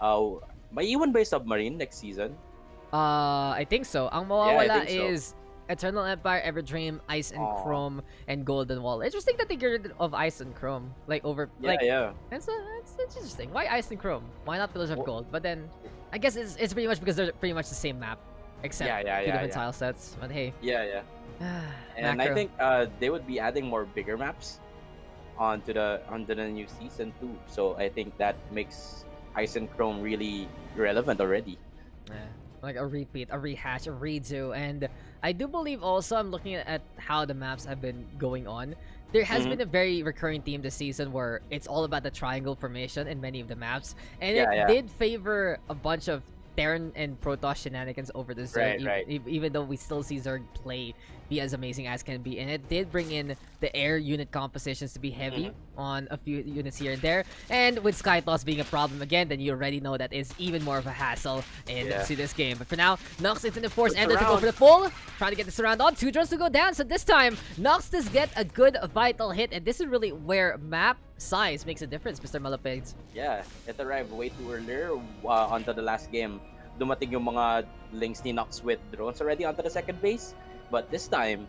May iwan ba yung Submarine next season? I think so. Ang mawawala is Eternal Empire, Everdream, Ice and Chrome, and Golden Wall. Interesting that they get rid of Ice and Chrome. It's interesting. Why Ice and Chrome? Why not Pillars of Gold? But then, I guess it's pretty much because they're pretty much the same map, except two different tile sets. But hey. Yeah. And I think they would be adding more bigger maps onto the new season too. So I think that makes Ice and Chrome really relevant already. like a repeat, a rehash, a redo. And I do believe also, I'm looking at how the maps have been going on. There has been a very recurring theme this season where it's all about the triangle formation in many of the maps, and it did favor a bunch of Terran and Protoss shenanigans over the Zerg, even though we still see Zerg play be as amazing as can be. And it did bring in the air unit compositions to be heavy on a few units here and there. And with Sky Toss being a problem again, then you already know that is even more of a hassle into this game. But for now, Nox is going to force EnDerr to go for the pull, trying to get this around on. 2 drones to go down, so this time, Nox does get a good vital hit, and this is really where map size makes a difference, Mr. Malupeyt. Yeah, it arrived way too earlier onto the last game. Dumating yung mga links ni Nox with drones already onto the second base. But this time,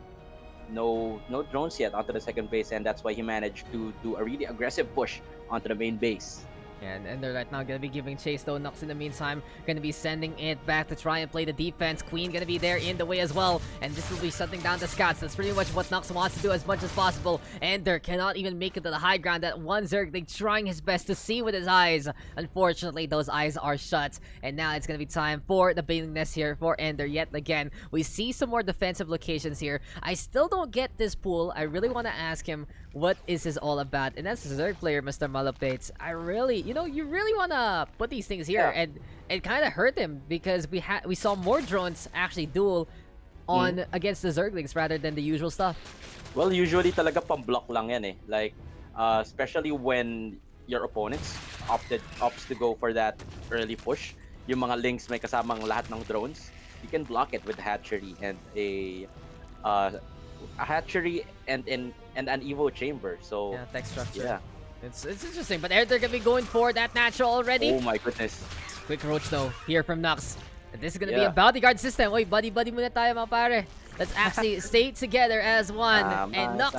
no drones yet onto the second base, and that's why he managed to do a really aggressive push onto the main base. And EnDerr right now gonna be giving chase though. Nox in the meantime gonna be sending it back to try and play the defense. Queen gonna be there in the way as well, and this will be shutting down the scouts. That's pretty much what Nox wants to do as much as possible. EnDerr cannot even make it to the high ground. That one Zergling trying his best to see with his eyes. Unfortunately, those eyes are shut, and now it's gonna be time for the bailing nest here for EnDerr yet again. We see some more defensive locations here. I still don't get this pool. I really want to ask him what is this all about, and that's the Zerg player, Mr. Malupeyt. I really, you really want to put these things here, and it kind of hurt him because we saw more drones actually duel on against the Zerglings rather than the usual stuff. Well, usually talaga pang-block lang yan eh. Like, especially when your opponents opts to go for that early push. Yung mga links may kasamang lahat ng drones. You can block it with hatchery and a hatchery and an Evo chamber. So yeah, tech structure. Yeah. It's interesting, but they're gonna be going for that natural already. Oh my goodness. Quick roach though, here from Nox. This is gonna be a bodyguard system. Oy, buddy muna tayo mga pare. Let's actually stay together as one. And Nox.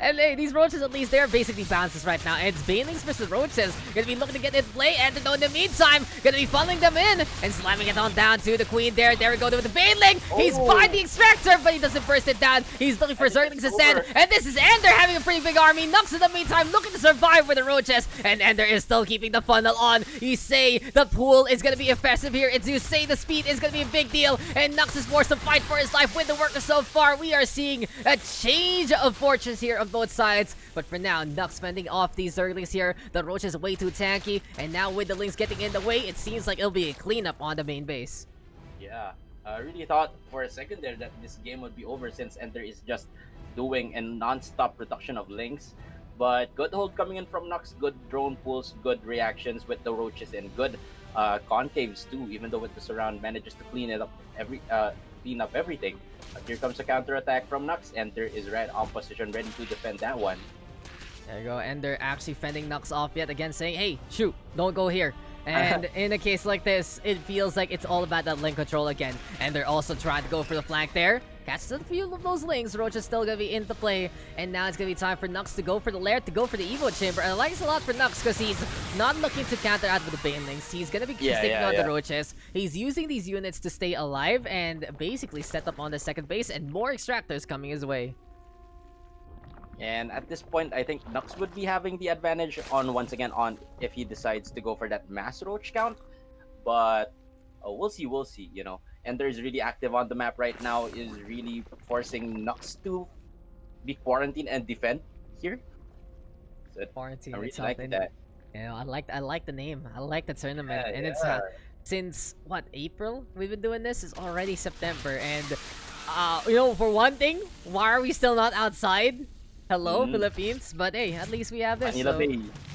And hey, these roaches at least, they're basically bounces right now. And it's Banelings versus roaches. Gonna be looking to get in play, and in the meantime, gonna be funneling them in and slamming it on down to the Queen there. There we go with the Baneling. He's by the extractor, but he doesn't burst it down. He's looking for Zerglings to send. And this is EnDerr having a pretty big army. Nox in the meantime looking to survive with the roaches. And EnDerr is still keeping the funnel on. You say the pool is gonna be effective here. It's you say the speed is gonna be a big deal. And Nox is forced to fight for his life with the workers so far. We are seeing a change of fortunes here on both sides. But for now, Nox fending off these Zerglings here. The Roach is way too tanky. And now with the Lynx getting in the way, it seems like it'll be a cleanup on the main base. Yeah, I really thought for a second there that this game would be over since EnDerr is just doing a non-stop production of Lynx. But good hold coming in from Nox. Good drone pulls, good reactions with the Roaches, and good concaves too, even though with the surround manages to clean up everything. But here comes a counter attack from Nox. EnDerr is right on position, ready to defend that one. There you go. EnDerr actually fending Nox off yet again, saying, hey, shoot, don't go here. And in a case like this, it feels like it's all about that link control again. And they're also trying to go for the flank there. Catches a few of those links. Roach is still going to be into play. And now it's going to be time for Nox to go for the lair, to go for the Evo chamber. And I like this a lot for Nox because he's not looking to counter out with the Banelings. He's going to be sticking on the Roaches. He's using these units to stay alive and basically set up on the second base, and more extractors coming his way. And at this point, I think Nox would be having the advantage once again if he decides to go for that mass roach count. But we'll see, EnDerr is really active on the map right now, is really forcing Nox to be quarantined and defend here. So Quarantine. I really like that. Yeah, I like the name. I like the tournament. And it's since what, April we've been doing this? It's already September, and for one thing, why are we still not outside? Hello, Philippines. But hey, at least we have this.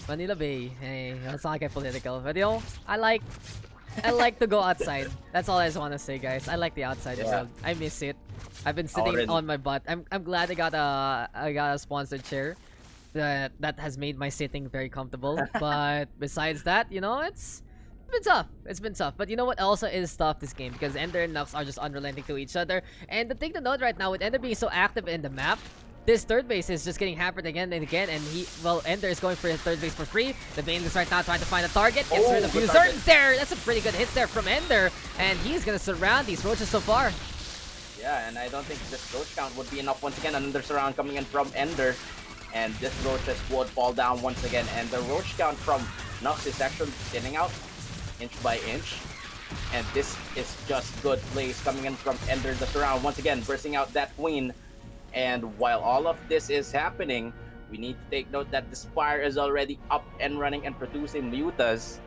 Manila Bay. Hey, let's not get political. But I like to go outside. That's all I just want to say, guys. I like the outside world. I miss it. I've been sitting on my butt. I'm glad I got a sponsored chair that has made my sitting very comfortable. But besides that, it's been tough. It's been tough. But you know what also is tough this game? Because EnDerr and Nox are just unrelenting to each other. And the thing to note right now, with EnDerr being so active in the map, this third base is just getting hampered again and again, and EnDerr is going for his third base for free. The Banelings right now trying to find a target. Gets rid of a few Zerglings there. That's a pretty good hit there from EnDerr, and he's gonna surround these roaches so far. Yeah, and I don't think this roach count would be enough once again. Another surround coming in from EnDerr, and this roaches would fall down once again. And the roach count from Nox is actually thinning out inch by inch. And this is just good plays coming in from EnDerr the surround. Once again, bursting out that queen. And while all of this is happening, we need to take note that the Spire is already up and running and producing mutas.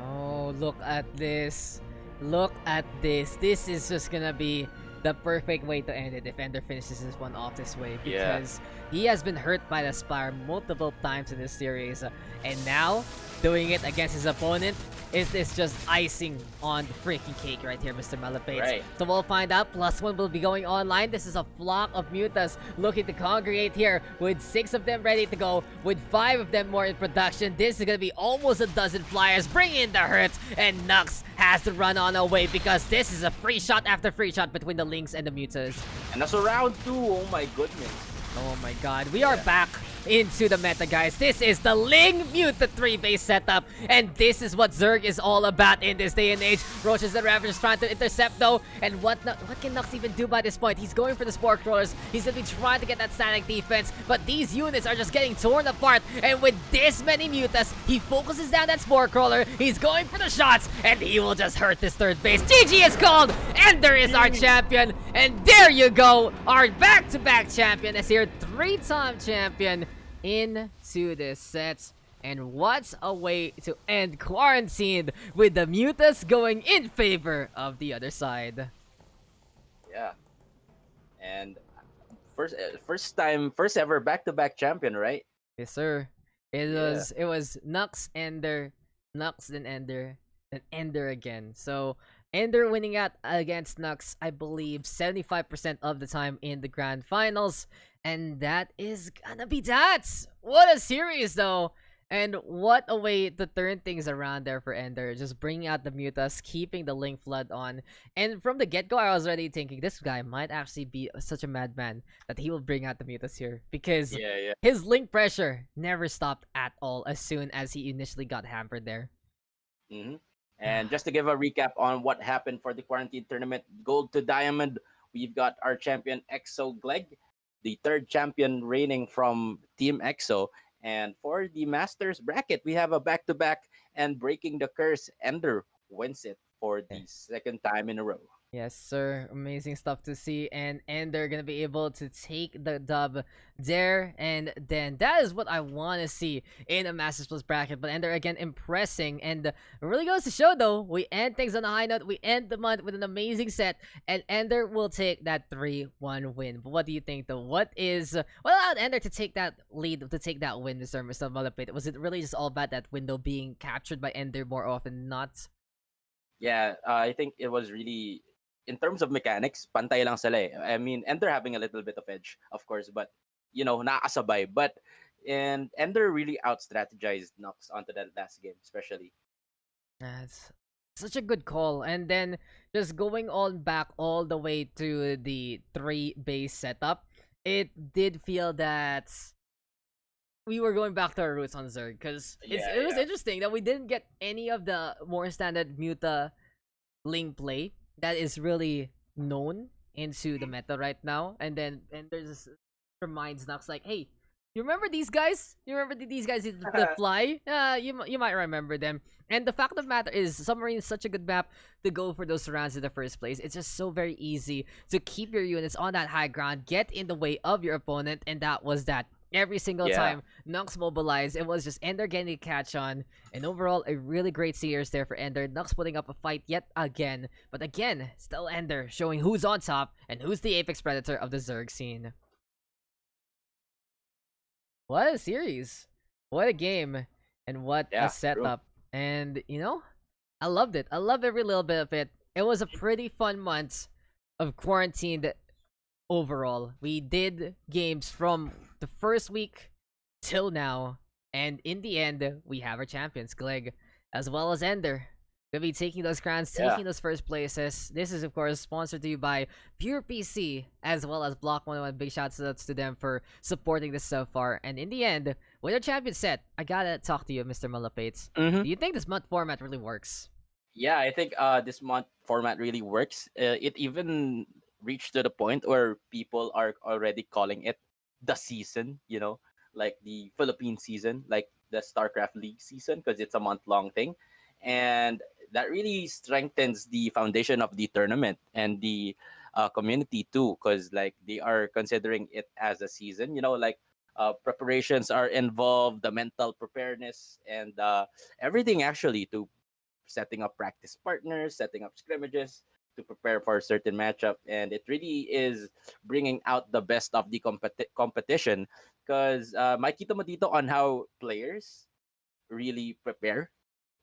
Oh, look at this. Look at this. This is just gonna be the perfect way to end it if EnDerr finishes this one off this way, Yeah. because he has been hurt by the Spire multiple times in this series, and now doing it against his opponent is this just icing on the freaking cake right here, Mr. Malupeyt. Right. So we'll find out. +1 will be going online. This is a flock of mutas looking to congregate here with 6 of them ready to go, with 5 of them more in production. This is gonna be almost a dozen flyers. Bring in the hurt, and Nux has to run on away because this is a free shot after free shot between the Lynx and the mutas. And that's a round 2. Oh my goodness. Oh my god, we are back into the meta, guys. This is the Ling Muta 3 base setup, and this is what Zerg is all about in this day and age. Roaches and Ravagers trying to intercept though, and what can Nux even do by this point? He's going for the Spore Crawlers. He's gonna be trying to get that static defense, but these units are just getting torn apart, and with this many mutas, he focuses down that Spore Crawler. He's going for the shots, and he will just hurt this third base. GG is called, EnDerr is our champion, and there you go, our back-to-back champion is here, 3-time champion into this set. And what a way to end Quarantined, with the mutas going in favor of the other side. Yeah. And first ever back-to-back champion, right? Yes, sir. It was Nux, EnDerr, Nux, then EnDerr, then EnDerr again. So EnDerr winning out against Nux, I believe, 75% of the time in the grand finals. And that is gonna be that. What a series, though. And what a way to turn things around there for EnDerr. Just bringing out the mutas, keeping the Link Flood on. And from the get-go, I was already thinking this guy might actually be such a madman that he will bring out the mutas here. Because his Link pressure never stopped at all as soon as he initially got hampered there. Mm-hmm. And just to give a recap on what happened for the Quarantine tournament, gold to diamond, we've got our champion Exo Gleg, the 3rd champion reigning from Team Exo. And for the Masters bracket, we have a back-to-back, and breaking the curse, EnDerr wins it for the 2nd time in a row. Yes, sir. Amazing stuff to see. And EnDerr gonna be able to take the dub there. And then that is what I want to see in a Masters Plus bracket. But EnDerr again impressing. And it really goes to show, though, we end things on a high note. We end the month with an amazing set. And EnDerr will take that 3-1 win. But what do you think, though? What allowed EnDerr to take that lead, to take that win, Mr. Malupeyt? Was it really just all about that window being captured by EnDerr more often than not? Yeah, I think it was really, in terms of mechanics, pantay lang sila eh. I mean, EnDerr having a little bit of edge, of course, but, nakasabay. And EnDerr really out-strategized Nox onto that last game, especially. That's such a good call. And then just going on back all the way to the 3 base setup, it did feel that we were going back to our roots on Zerg, because it was interesting that we didn't get any of the more standard Muta Ling play that is really known into the meta right now. And there's this reminds Nux like, hey, you remember these guys? You remember these guys that fly? You might remember them. And the fact of the matter is, Submarine is such a good map to go for those surrounds in the first place. It's just so very easy to keep your units on that high ground, get in the way of your opponent, and that was that. Every single time Nux mobilized, it was just EnDerr getting a catch on. And overall, a really great series there for EnDerr. Nux putting up a fight yet again. But again, still EnDerr showing who's on top and who's the apex predator of the Zerg scene. What a series. What a game. And what a setup. True. And, I loved it. I loved every little bit of it. It was a pretty fun month of Quarantined overall. We did games from the first week till now, and in the end, we have our champions, Gleg, as well as EnDerr. We'll be taking those crowns, taking those first places. This is, of course, sponsored to you by Pure PC, as well as Block 101. Big shouts to them for supporting this so far. And in the end, with our champion set, I gotta talk to you, Mr. Malupeyt. Do you think this month format really works? Yeah, I think this month format really works. It even reached to the point where people are already calling it the season, like the Philippine season, like the StarCraft League season, because it's a month-long thing. And that really strengthens the foundation of the tournament and the community too, because like they are considering it as a season. Like preparations are involved, the mental preparedness, and everything actually to setting up practice partners, setting up scrimmages to prepare for a certain matchup, and it really is bringing out the best of the competition. Because makita mo dito on how players really prepare.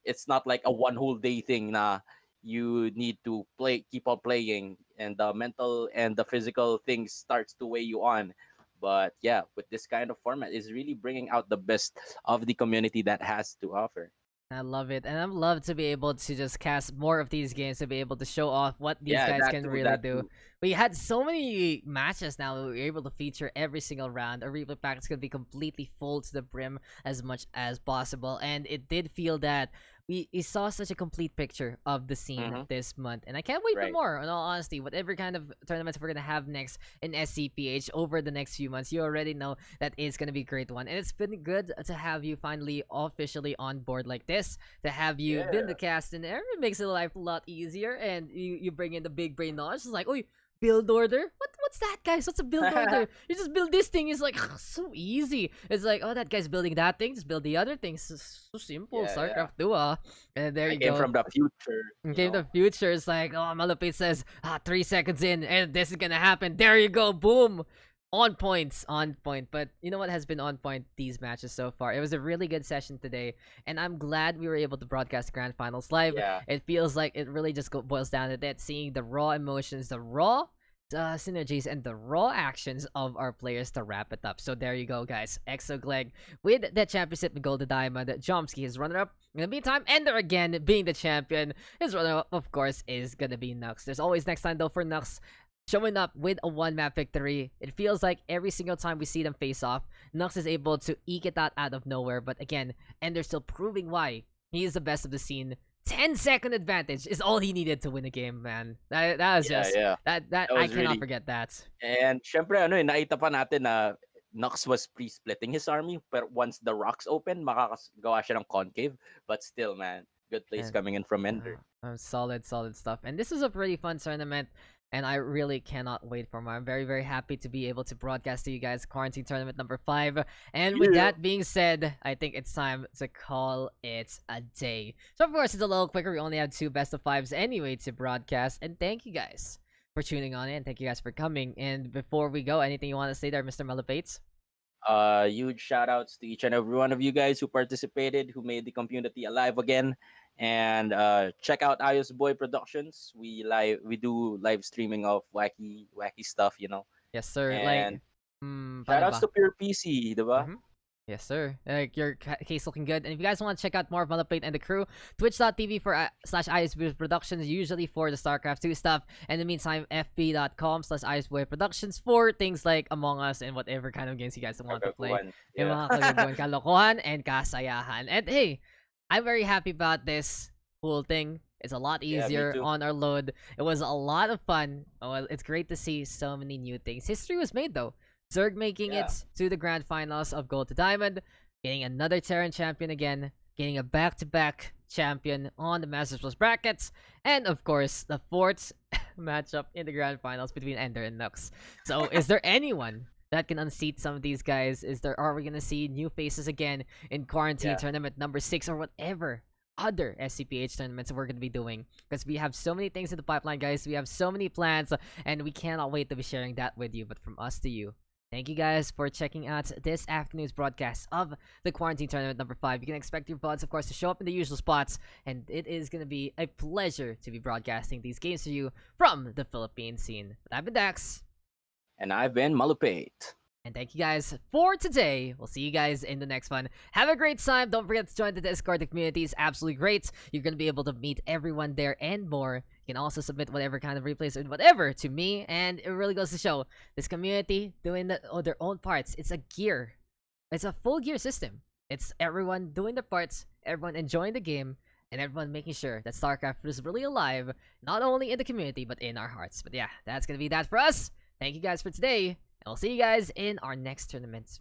It's not like a one whole day thing na you need to keep on playing, and the mental and the physical things starts to weigh you on. But yeah, with this kind of format is really bringing out the best of the community that has to offer. I love it, and I'd love to be able to just cast more of these games to be able to show off what these Yeah, guys that can too, really that do. too. We had so many matches now that we were able to feature every single round. Our replay pack is going to be completely full to the brim as much as possible, and it did feel that we saw such a complete picture of the scene Mm-hmm. this month, and I can't wait for Right. more. In all honesty, whatever kind of tournaments we're gonna have next in SCPH over the next few months, you already know that it's gonna be a great one, and it's been good to have you finally officially on board like this, to have you been the Yeah. cast in there. It makes life a lot easier, and you bring in the big brain knowledge. It's like, oh, build order. What's that, guys? What's a build order? You just build this thing. It's like so easy. It's like, oh, that guy's building that thing. Just build the other things. It's so simple. Yeah, yeah. StarCraft 2, and there I you came go. from the future. In Game of the Future, it's like, oh, Malupeyt says, 3 seconds in, and this is gonna happen. There you go, boom! On points, on point. But you know what has been on point these matches so far? It was a really good session today, and I'm glad we were able to broadcast the Grand Finals live. Yeah. It feels like it really just boils down to that, seeing the raw emotions, the raw synergies, and the raw actions of our players to wrap it up. So there you go, guys. Exogleg with the championship in Gold Diamond. Jomsky, his runner-up. In the meantime, EnDerr again being the champion. His runner-up, of course, is gonna be Nux. There's always next time though for Nux showing up with a one-map victory. It feels like every single time we see them face off, Nux is able to eke it out of nowhere. But again, EnDerr still proving why he is the best of the scene. 10-second advantage is all he needed to win the game, man. That was Yeah, just yeah. that That I was cannot really. forget that. And syempre nakita pa natin na Nox was pre-splitting his army, but once the rocks open, makakagawa siya ng concave. But still, man, good plays And coming in from EnDerr. solid stuff. And this is a pretty fun tournament, and I really cannot wait for more. I'm very, very happy to be able to broadcast to you guys Quarantine Tournament number 5. And with Yeah. that being said, I think it's time to call it a day. So of course, it's a little quicker. We only have 2 best of 5s anyway to broadcast. And thank you guys for tuning on in. Thank you guys for coming. And before we go, anything you want to say there, Mr. Malupeyt? Huge shout outs to each and every one of you guys who participated, who made the community alive again. And check out iOS Boy Productions. We do live streaming of wacky stuff. Yes, sir. And paano shout outs ba? to Pure PC, diba? Mhm. Yes, sir. Your case looking good. And if you guys want to check out more of Malupeyt and the crew, twitch.tv for slash ISB Productions, usually for the StarCraft 2 stuff. And in the meantime, fb.com slash ISB Productions for things like Among Us and whatever kind of games you guys want to play. Kagaguhan. Yung Yeah. mga kagagawang kalokohan and kasayahan. And hey, I'm very happy about this whole thing. It's a lot Yeah, me easier too. on our load. It was a lot of fun. Well, it's great to see so many new things. History was made though. Zerg making Yeah. it to the grand finals of Gold to Diamond, getting another Terran champion again, getting a back-to-back champion on the Masters Plus brackets, and of course, the 4th matchup in the grand finals between EnDerr and Nux. So, is there anyone that can unseat some of these guys? Are we gonna see new faces again in Quarantine Yeah. Tournament number 6 or whatever other SCPH tournaments we're gonna be doing? Because we have so many things in the pipeline, guys. We have so many plans, and we cannot wait to be sharing that with you. But from us to you, thank you guys for checking out this afternoon's broadcast of the Quarantine Tournament number 5. You can expect your VODs, of course, to show up in the usual spots, and it is going to be a pleasure to be broadcasting these games to you from the Philippine scene. But I've been Daks, And I've been Malupeyt. and thank you guys for today. We'll see you guys in the next one. Have a great time. Don't forget to join the Discord. The community is absolutely great. You're going to be able to meet everyone there and more. You can also submit whatever kind of replays and whatever to me, and it really goes to show this community doing their own parts. It's a gear. It's a full gear system. It's everyone doing their parts, everyone enjoying the game, and everyone making sure that StarCraft is really alive, not only in the community, but in our hearts. But yeah, that's going to be that for us. Thank you guys for today. And I'll see you guys in our next tournament.